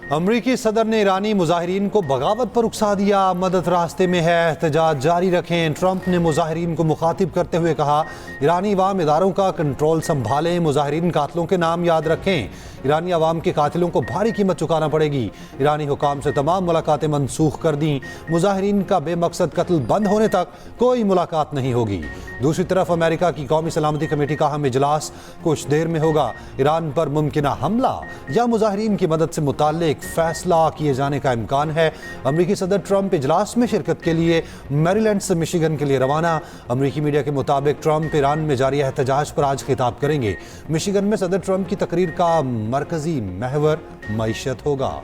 अमरीकी सदर ने ईरानी मुजाहिरीन को बगावत पर उकसा दिया। मदद रास्ते में है, एहतजाज जारी रखें। ट्रंप ने मुजाहिरीन को मुखातिब करते हुए कहा, ईरानी अवाम इदारों का कंट्रोल संभालें, मुजाहिरीन कातलों के नाम याद रखें। ईरानी अवाम के कातिलों को भारी कीमत चुकाना पड़ेगी। ईरानी हुकाम से तमाम मुलाकातें मनसूख कर दी। मुजाहिरीन का बेमकसद कत्ल बंद होने तक कोई मुलाकात नहीं होगी। दूसरी तरफ अमेरिका की कौमी सलामती कमेटी का अहम इजलास कुछ देर में होगा। ईरान पर मुमकिना हमला या मुजाहिरीन की मदद से मुताल्लिक फैसला किए जाने का इम्कान है। अमरीकी सदर ट्रंप इजलास में शिरकत के लिए मैरीलैंड से मिशिगन के लिए रवाना। अमरीकी मीडिया के मुताबिक ट्रंप ईरान में जारी एहतजाज पर आज खिताब करेंगे। मिशिगन में सदर ट्रंप की तकरीर का मरकजी महवर मईशत होगा।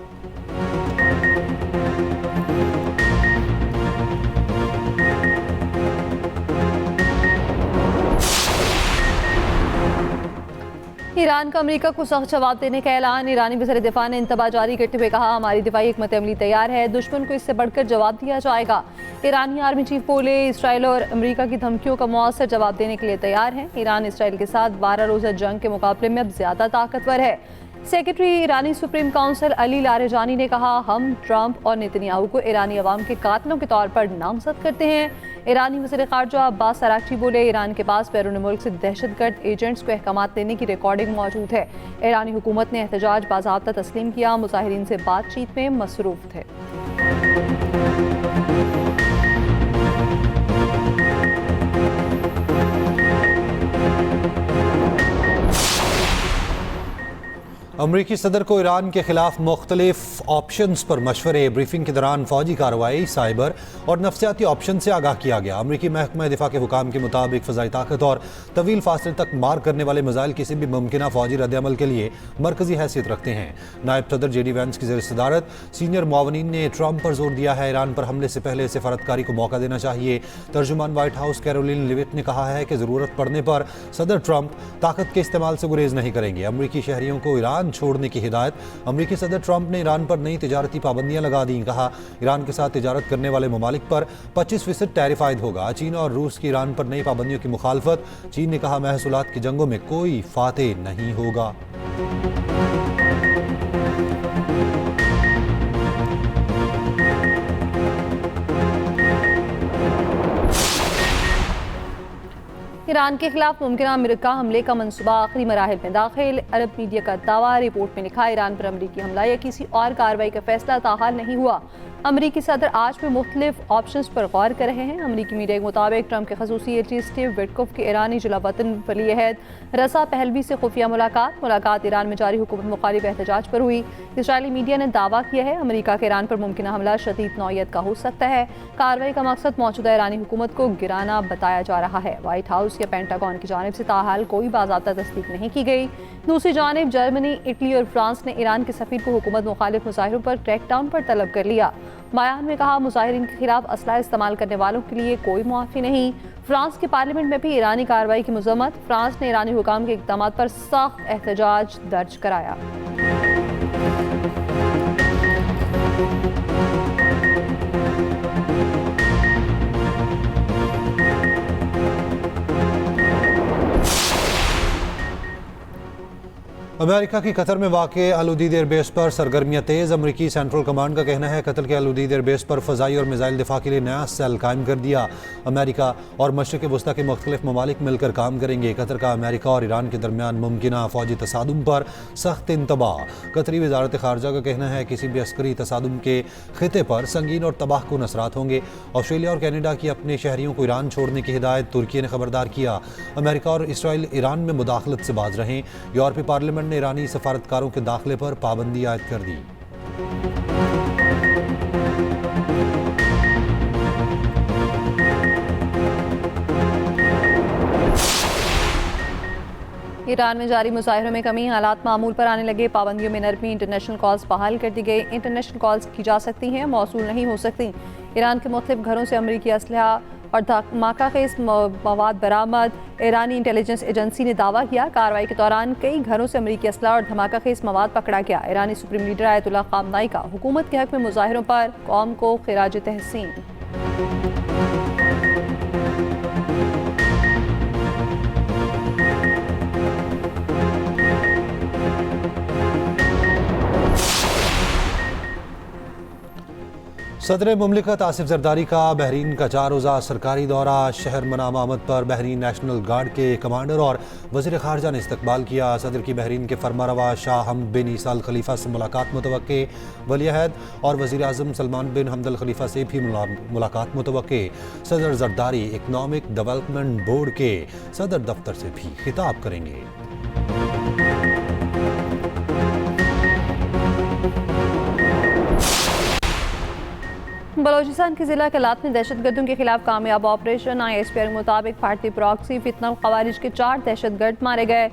ईरान का अमेरिका को सख्त जवाब देने का ऐलान। ईरानी वज़ीर दिफा ने इंतबा जारी करते हुए कहा, हमारी दिफाई हिकमत अमली तैयार है, दुश्मन को इससे बढ़कर जवाब दिया जाएगा। ईरानी आर्मी चीफ बोले, इसराइल और अमेरिका की धमकियों का मुआसर जवाब देने के लिए तैयार है। ईरान इसराइल के साथ 12 रोज़ा जंग के मुकाबले में अब ज्यादा ताकतवर है। सेक्रेटरी ईरानी सुप्रीम काउंसिल अली लारेजानी ने कहा, हम ट्रंप और नेतन्याहू को ईरानी अवाम के कातलों के तौर पर नामजद करते हैं। ईरानी वज़ीर ख़ारजा अब्बास अरागची बोले, ईरान के पास बैरून मुल्क से दहशतगर्द एजेंट्स को अहकामात देने की रिकॉर्डिंग मौजूद है। ईरानी हुकूमत ने एहतजाज बाज़ाब्ता तस्लीम किया, मुजाहिरीन से बातचीत में मसरूफ़ थे। अमरीकी सदर को ईरान के खिलाफ मुख्तलिफ ऑप्शंस पर मशवरे। ब्रीफिंग के दौरान फौजी कार्रवाई, साइबर और नफ्सियाती ऑप्शन से आगाह किया गया। अमरीकी महकमा दिफा के हुकाम के मुताबिक फ़ज़ाई ताकत और तवील फासले तक मार करने वाले मिसाइल किसी भी मुमकिन फौजी रद्दअमल के लिए मरकजी हैसियत रखते हैं। नायब सदर JD वैंस की ज़ेर-ए-सदारत सीनियर मुआवनीन ने ट्रंप पर जोर दिया है, ईरान पर हमले से पहले सिफारतकारी को मौका देना चाहिए। तर्जुमान व्हाइट हाउस कैरोलिन लिविट ने कहा है कि ज़रूरत पड़ने पर सदर ट्रंप ताकत के इस्तेमाल से गुरेज नहीं करेंगे। अमरीकी शहरियों को ईरान छोड़ने की हिदायत। अमरीकी सदर ट्रंप ने ईरान पर नई तिजारती पाबंदियां लगा दी। कहा, ईरान के साथ तिजारत करने वाले ममालिक पर 25% टैरिफ आयद होगा। चीन और रूस की ईरान पर नई पाबंदियों की मुखालफत। चीन ने कहा, महसूलात की जंगों में कोई फातेह नहीं होगा। ईरान के खिलाफ मुमकिन अमेरिका हमले का मंसूबा आखिरी मराहिल में दाखिल। अरब मीडिया का दावा। रिपोर्ट में लिखा, ईरान पर अमरीकी हमला या किसी और कार्रवाई का फैसला ताहाल नहीं हुआ। अमरीकी सदर आज भी मुख्तलिफ ऑप्शंस पर गौर कर रहे हैं। अमरीकी मीडिया के मुताबिक ट्रंप के खसूसी एजेंट स्टीव विटकोफ के ईरानी जिला वतन वली अहद रसा पहलवी से खुफिया मुलाकात ईरान में जारी हुकूमत मुखालिफ एहतजाज पर हुई। इसराइली मीडिया ने दावा किया है, अमरीका के ईरान पर मुमकिन हमला शदीद नौयत का हो सकता है। कार्रवाई का मकसद मौजूदा ईरानी हुकूमत को गिराना बताया जा रहा है। व्हाइट हाउस या पेंटागन की जानिब से ताहाल कोई बाज़ाब्ता तस्दीक नहीं की गई। दूसरी जानिब जर्मनी, इटली और फ्रांस ने ईरान के सफीर को हुकूमत मुखालिफ मुजाहिरों पर क्रैकडाउन पर तलब कर लिया। बयान में कहा, मुजाहिरीन के खिलाफ असला इस्तेमाल करने वालों के लिए कोई मुआफ़ी नहीं। फ्रांस की पार्लियामेंट में भी ईरानी कार्रवाई की मजम्मत। फ्रांस ने ईरानी हुकाम के इक़दाम पर सख्त एहतजाज दर्ज कराया। अमेरिका की कतर में वाक़े अल उदीद एयरबेस पर सरगर्मियाँ तेज़। अमरीकी सेंट्रल कमांड का कहना है, कतर के अल उदीद एयरबेस पर फ़ज़ाई और मिसाइल दिफा के लिए नया सेल कायम कर दिया। अमेरिका और मशरिक़ वस्ता के मुख्तलिफ ममालिक मिलकर काम करेंगे। कतर का अमेरिका और ईरान के दरमियान मुमकिना फ़ौजी तसादुम पर सख्त इंतबाह। कतरी वज़ारत ख़ारजा का कहना है, किसी भी अस्करी तसादुम के ख़िते पर संगीन और तबाहकुन असरात होंगे। ऑस्ट्रेलिया और कैनेडा की अपने शहरियों को ईरान छोड़ने की हिदायत। तुर्की ने खबरदार किया, अमेरिका और इसराइल ईरान में मुदाखलत से बाज रहें। यूरोपीय पार्लियामेंट ने ईरानी सफारतकारों के दाखिले पर पाबंदी आयद कर दी। ईरान में जारी मुजाहिरों में कमी, हालात मामूल पर आने लगे। पाबंदियों में नरमी। इंटरनेशनल कॉल्स बहाल कर दी गई। इंटरनेशनल कॉल्स की जा सकती हैं, मौसूल नहीं हो सकती। ईरान के मुख्तलिफ घरों से अमरीकी असलहा और धमाका खेज मवाद बरामद। ईरानी इंटेलिजेंस एजेंसी ने दावा किया, कार्रवाई के दौरान कई घरों से अमरीकी असलहा और धमाका खेज मवाद पकड़ा गया। ईरानी सुप्रीम लीडर आयतुल्लाह ख़ामनाई का हुकूमत के हक में मुजाहिरों पर कौम को खिराज तहसीन। सदर मुमलिकत आसिफ जरदारी का बहरीन का 4 रोज़ा सरकारी दौरा। शहर मनामा आमद पर बहरीन नेशनल गार्ड के कमांडर और वज़ीर ख़ारजा ने इस्तकबाल किया। सदर की बहरीन के फरमारवा शाह हम बिन ईसा अल खलीफा से मुलाकात मुतवक्के। वली अहद और वज़ीर आज़म सलमान बिन हमद अल खलीफा से भी मुलाकात मुतवक्के। सदर जरदारी इकनॉमिक डेवलपमेंट बोर्ड के सदर दफ्तर से भी खिताब करेंगे। बलोचिस्तान के जिला कलात में दहशतगर्दों के खिलाफ कामयाब ऑपरेशन। ISPR के मुताबिक भारतीय प्रॉक्सी फितना खवारिज के 4 दहशतगर्द मारे गए।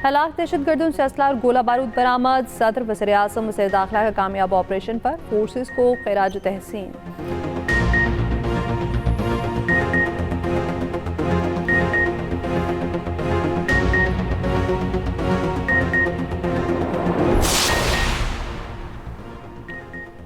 हलाक दहशतगर्दों से असला और गोला बारूद बरामद। सदर वज़ीर आज़म वज़ीर दाखिला का कामयाब ऑपरेशन पर फोर्सेस को खिराज तहसीन।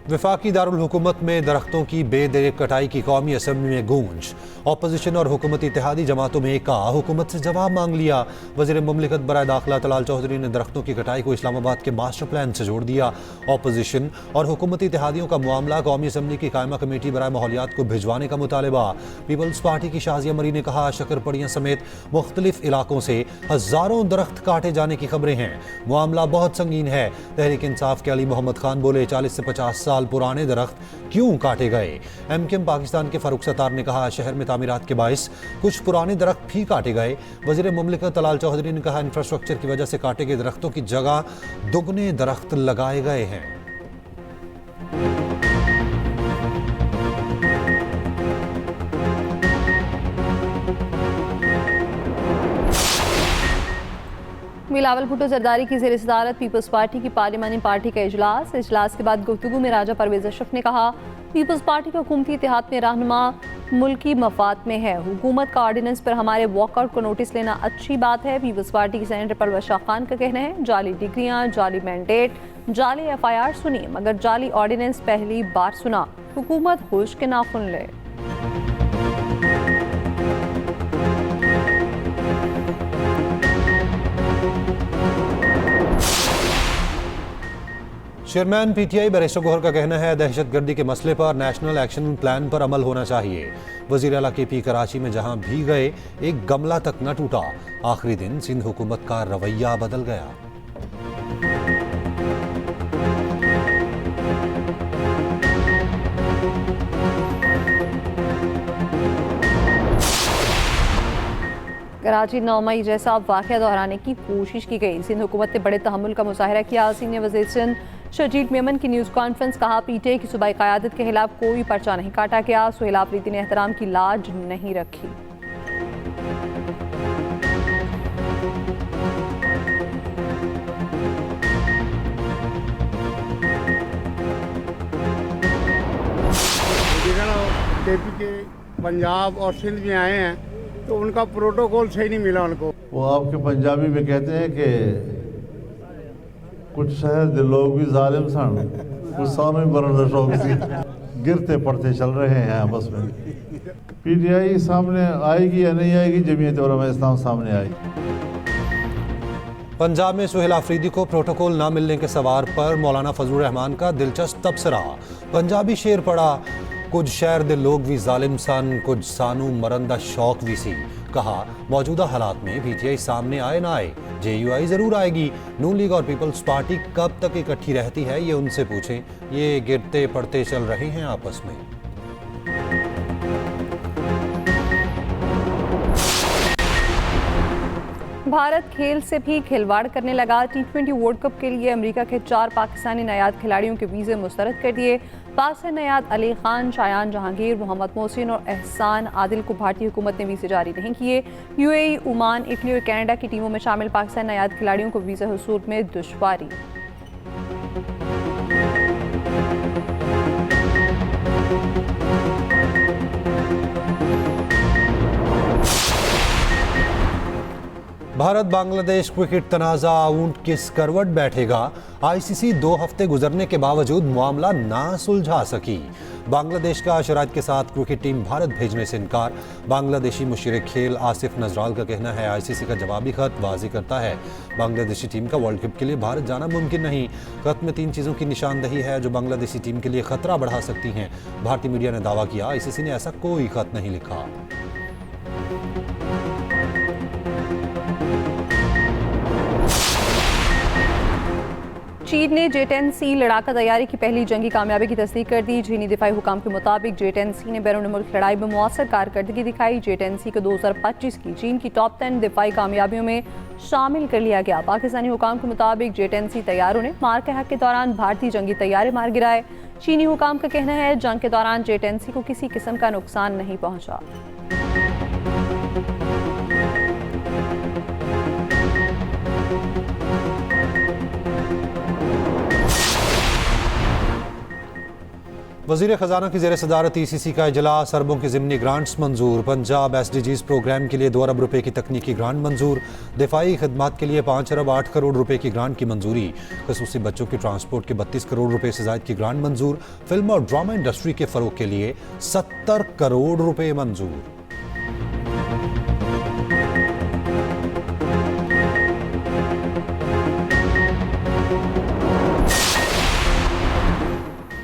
वफाकी दारुल हुकूमत में दरख्तों की बेदरेक कटाई की कौमी असम्बली में गूंज। अपोजिशन और हुकूमती इत्तेहादी जमातों में एका हुकूमत से जवाब मांग लिया। वज़ीर मुमलिकत बराए दाखिला तलाल चौधरी ने दरख्तों की कटाई को इस्लामाबाद के मास्टर प्लान से जोड़ दिया। अपोजिशन और हुकूमती इत्तेहादियों का मामला कौमी असम्बली की कायमा कमेटी बराए माहौलियात को भिजवाने का मुतालबा। पीपल्स पार्टी की शाजिया मरी ने कहा, शक्करपड़ियाँ समेत मुख्तलिफ इलाकों से हज़ारों दरख्त काटे जाने की खबरें हैं। मामला बहुत संगीन है। तहरीक इंसाफ के अली मोहम्मद खान बोले, 40 से 50 साल पुराने दरख्त क्यों काटे गए। MKM पाकिस्तान के फारूक सत्तार ने कहा, शहर में तामीरात के बाइस कुछ पुराने दरख्त भी काटे गए। वज़ीर मुमलिकत तलाल चौधरी ने कहा, इंफ्रास्ट्रक्चर की वजह से काटे गए दरख्तों की जगह दुगने दरख्त लगाए गए हैं। बिलावल भुट्टो जरदारी की ज़ेर सदारत पीपल्स पार्टी की पार्लिमानी पार्टी का इजलास के बाद गुफ्तगू में राजा परवेज अशरफ ने कहा, पीपल्स पार्टी का हुकूमती इत्तेहाद में रहनुमा मुल्की मफाद में है। हुकूमत का ऑर्डिनेंस पर हमारे वॉकआउट को नोटिस लेना अच्छी बात है। पीपल्स पार्टी की सेनेटर परवेज शाह खान का कहना है, जाली डिग्रियां, जाली मैंडेट, जाली FIR सुनी मगर जाली ऑर्डिनेंस पहली बार सुना। हुकूमत होश के नाखुन ले। चेयरमैन PTI बैरिस्टर गौहर का कहना है, दहशतगर्दी के मसले पर नेशनल एक्शन प्लान पर अमल होना चाहिए। वज़ीर आला KP कराची में जहां भी गए एक गमला तक न टूटा। आखिरी दिन सिंध हुकूमत का रवैया बदल गया। कराची 9 मई जैसा वाक़या दोहराने की कोशिश की गई। सिंध हुकूमत ने बड़े तहम्मुल का मुजाहिरा किया। सीनियर वज़ीर सिंध शजील मेमन की न्यूज़ कॉन्फ्रेंस, कहा, PTI की सूबाई क़यादत के खिलाफ कोई पर्चा नहीं काटा गया। सुहेल आफरीदी ने एहतराम की लाज नहीं रखी। KP के पंजाब और सिंध में आए हैं तो उनका प्रोटोकॉल सही नहीं मिला उनको। वो आपके पंजाबी में कहते हैं कि कुछ शहर के लोग भी जालिम सन, कुछ सानों बरन शौक सी, गिरते पड़ते चल रहे हैं आपस में। PTI सामने आएगी या नहीं आएगी, जमीयत उलमा इस्लाम सामने आएगी। पंजाब में सुहेल आफरीदी को प्रोटोकॉल न मिलने के सवाल पर मौलाना फजलुर रहमान का दिलचस्प तबसरा। पंजाबी शेर पड़ा, कुछ शहर दे लोग भी जालिम सन, कुछ सानू मरंदा शौक भी सी। कहा, मौजूदा हालात में PTI सामने आए ना आए, JUI जरूर आएगी। नून लीग और पीपल्स पार्टी कब तक इकट्ठी रहती है ये उनसे पूछें। ये गिरते पड़ते चल रहे हैं आपस में। भारत खेल से भी खिलवाड़ करने लगा। T20 वर्ल्ड कप के लिए अमेरिका के 4 पाकिस्तानी नायाद खिलाड़ियों के वीज़े मुस्तरद कर दिए। पाक से नायाद अली खान, शायान जहांगीर, मोहम्मद मोहसिन और एहसान आदिल को भारतीय हुकूमत ने वीज़े जारी नहीं किए। UAE, ओमान, इटली और कनाडा की टीमों में शामिल पाकिस्तानी नायाद खिलाड़ियों को वीज़ा हुसूल में दुश्वारी। भारत बांग्लादेश क्रिकेट तनाज़ा ऊंट किस करवट बैठेगा। ICC 2 हफ्ते गुजरने के बावजूद मामला ना सुलझा सकी। बांग्लादेश का शराइत के साथ क्रिकेट टीम भारत भेजने से इनकार। बांग्लादेशी मुशीर खेल आसिफ नजराल का कहना है ICC का जवाबी खत वाज़ेह करता है बांग्लादेशी टीम का वर्ल्ड कप के लिए भारत जाना मुमकिन नहीं। खत में 3 चीज़ों की निशानदही है जो बांग्लादेशी टीम के लिए खतरा बढ़ा सकती हैं। भारतीय मीडिया ने दावा किया ICC ने ऐसा कोई खत नहीं लिखा। चीन ने J-10C लड़ाका तैयारी की पहली जंगी कामयाबी की तस्दीक कर दी। चीनी दिफाई हुकाम के मुताबिक J-10C ने बैरून मुल्क लड़ाई में मुअस्सर कारकर्दगी दिखाई। J-10C को 2025 की चीन की टॉप 10 दिफाई कामयाबियों में शामिल कर लिया गया। पाकिस्तानी हुकाम के मुताबिक J-10C तैयारों ने मार हक के दौरान भारतीय जंगी तैयारे मार गिराए। चीनी हुकाम का कहना है जंग के दौरान J-10C को किसी किस्म का नुकसान नहीं पहुंचा। वज़ीर ख़जाना की ज़ेर सदारत ECC का इजलास। अरबों की ज़िमनी ग्रांट्स मंजूर। पंजाब SDGs प्रोग्राम के लिए 2 अरब रुपए की तकनीकी ग्रांट मंजूर। दिफाई खदमात के लिए 5 अरब 8 करोड़ रुपए की ग्रांट की मंजूरी। खसूसी बच्चों की ट्रांसपोर्ट के 32 करोड़ रुपए से ज़ायद की ग्रांट मंजूर। फिल्म और ड्रामा इंडस्ट्री के फ़रोग के लिए 70 करोड़ रुपए मंजूर।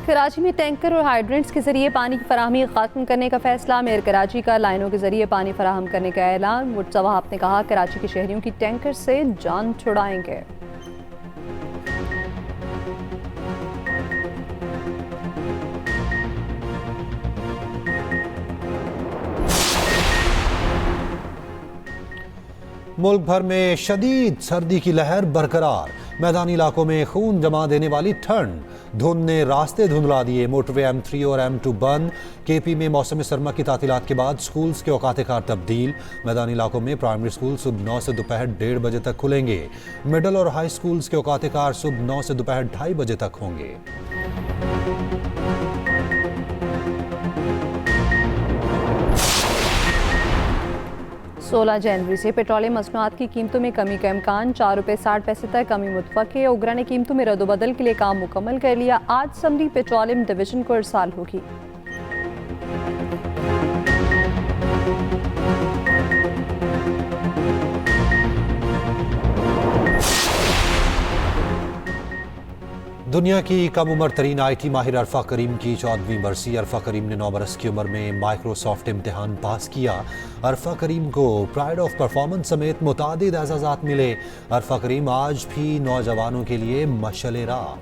कराची में टैंकर और हाइड्रेंट्स के जरिए पानी की फराहमी खत्म करने का फैसला। मेयर कराची का लाइनों के जरिए पानी फराहम करने का ऐलान। मुर्तज़ा वहाब ने कहा कराची के शहरियों की टैंकर से जान छुड़ाएंगे। मुल्क भर में शदीद सर्दी की लहर बरकरार। मैदानी इलाकों में खून जमा देने वाली ठंड। धुंध ने रास्ते धुंधला दिए। मोटरवे M3 और M2 बंद। KP में मौसम सरमा की तातीलात के बाद स्कूल्स के औकात कार तब्दील। मैदानी इलाकों में प्राइमरी स्कूल सुबह 9 से दोपहर 1:30 बजे तक खुलेंगे। मिडल और हाई स्कूल्स के औकात कार सुबह 9 से दोपहर 2:30 बजे तक होंगे। 16 जनवरी से पेट्रोलियम मसनूआत की कीमतों में कमी का इम्कान। 4 रुपये 60 पैसे तक कमी मुतवक्के। ओगरा ने कीमतों में रद्दोबदल के लिए काम मुकम्मल कर लिया। आज समरी पेट्रोलियम डिवीजन को इरसाल होगी। दुनिया की कम उम्र तरीन IT माहिर अरफा करीम की 14वीं बरसी। अरफा करीम ने 9 बरस की उम्र में माइक्रोसॉफ्ट इम्तिहान पास किया। अरफा करीम को प्राइड ऑफ परफॉर्मेंस समेत मुतादिद एजाज़ात मिले। अरफा करीम आज भी नौजवानों के लिए मशअल राह।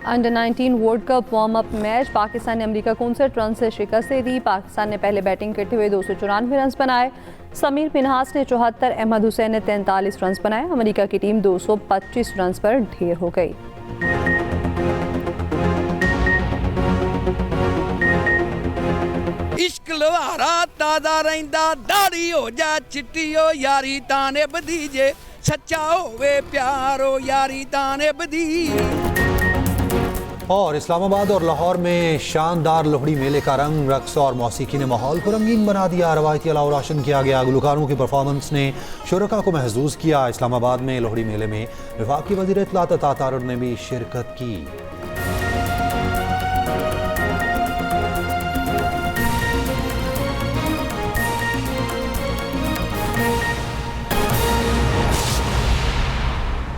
Under 19 world cup warm up match. Pakistan ने अमेरिका को 59 रन से शिकस्त दे दी। पाकिस्तान ने पहले बैटिंग करते हुए 294 रन बनाए। समीर मिन्हास ने 74, अहमद हुसैन ने 43 रन बनाए। अमेरिका की टीम 225 रन पर ढेर हो गई। इश्क लवारा ताजा रहिंदा दाढ़ी हो जा चिट्टी हो यारी ताने बदीजे सच्चा होवे प्यारो यारी ताने बदी। और इस्लामाबाद और लाहौर में शानदार लोहड़ी मेले का रंग, रक्स और मौसीकी ने माहौल को रंगीन बना दिया। रवायती अलाव रोशन किया गया। गुलकारों की परफॉर्मेंस ने शुरका को महसूस किया। इस्लामाबाद में लोहड़ी मेले में वफाकी वज़ीर इत्तलात अता तारिर ने भी शिरकत की।